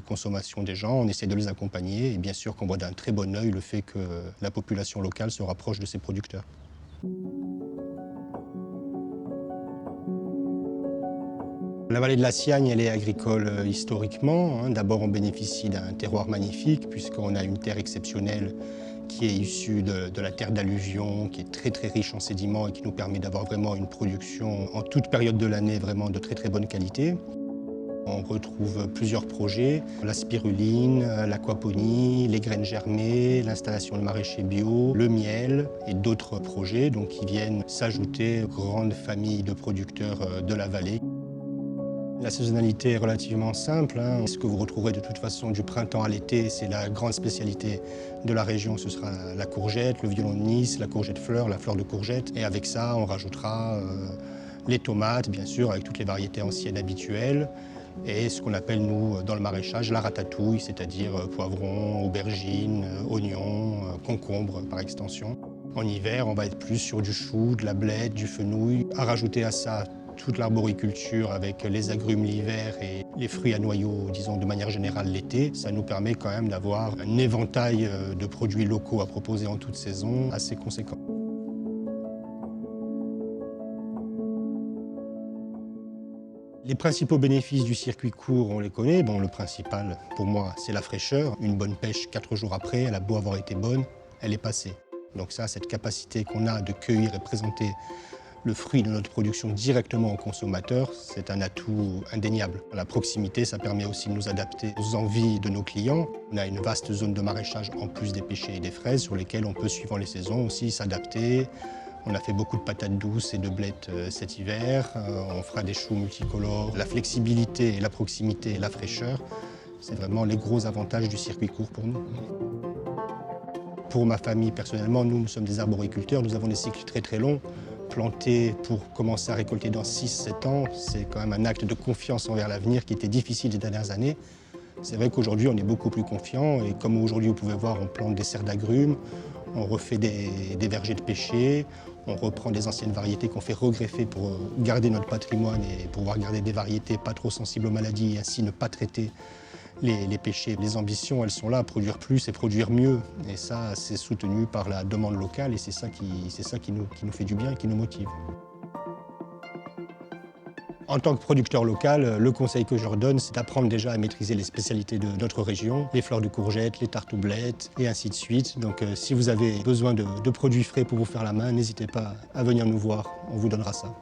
consommation des gens, on essaie de les accompagner et bien sûr qu'on voit d'un très bon œil le fait que la population locale se rapproche de ses producteurs. La vallée de la Siagne, elle est agricole historiquement. D'abord, on bénéficie d'un terroir magnifique puisqu'on a une terre exceptionnelle qui est issue de la terre d'alluvion, qui est très très riche en sédiments et qui nous permet d'avoir vraiment une production en toute période de l'année vraiment de très très bonne qualité. On retrouve plusieurs projets, la spiruline, l'aquaponie, les graines germées, l'installation de maraîchers bio, le miel et d'autres projets donc, qui viennent s'ajouter aux grandes familles de producteurs de la vallée. La saisonnalité est relativement simple. Ce que vous retrouverez de toute façon du printemps à l'été, c'est la grande spécialité de la région. Ce sera la courgette, le violon de Nice, la courgette fleur, la fleur de courgette. Et avec ça, on rajoutera les tomates, bien sûr, avec toutes les variétés anciennes habituelles. Et ce qu'on appelle, nous, dans le maraîchage, la ratatouille, c'est-à-dire poivrons, aubergines, oignons, concombres par extension. En hiver, on va être plus sur du chou, de la blette, du fenouil. À rajouter à ça toute l'arboriculture avec les agrumes l'hiver et les fruits à noyaux, disons, de manière générale l'été, ça nous permet quand même d'avoir un éventail de produits locaux à proposer en toute saison assez conséquent. Les principaux bénéfices du circuit court, on les connaît. Bon, le principal, pour moi, c'est la fraîcheur. Une bonne pêche 4 jours après, elle a beau avoir été bonne, elle est passée. Donc ça, cette capacité qu'on a de cueillir et présenter le fruit de notre production directement au consommateur, c'est un atout indéniable. La proximité, ça permet aussi de nous adapter aux envies de nos clients. On a une vaste zone de maraîchage en plus des pêchers et des fraises sur lesquelles on peut, suivant les saisons, aussi s'adapter. On a fait beaucoup de patates douces et de blettes cet hiver. On fera des choux multicolores. La flexibilité, la proximité et la fraîcheur, c'est vraiment les gros avantages du circuit court pour nous. Pour ma famille, personnellement, nous sommes des arboriculteurs. Nous avons des cycles très très longs. Planter pour commencer à récolter dans 6-7 ans, c'est quand même un acte de confiance envers l'avenir qui était difficile les dernières années. C'est vrai qu'aujourd'hui, on est beaucoup plus confiant et comme aujourd'hui, vous pouvez voir, on plante des serres d'agrumes, on refait des vergers de pêcher, on reprend des anciennes variétés qu'on fait regreffer pour garder notre patrimoine et pouvoir garder des variétés pas trop sensibles aux maladies et ainsi ne pas traiter les pêchers. Les ambitions, elles sont là, produire plus et produire mieux. Et ça, c'est soutenu par la demande locale et c'est ça qui nous fait du bien et qui nous motive. En tant que producteur local, le conseil que je leur donne, c'est d'apprendre déjà à maîtriser les spécialités de notre région, les fleurs de courgettes, les tartes aux blettes et ainsi de suite. Donc si vous avez besoin de produits frais pour vous faire la main, n'hésitez pas à venir nous voir, on vous donnera ça.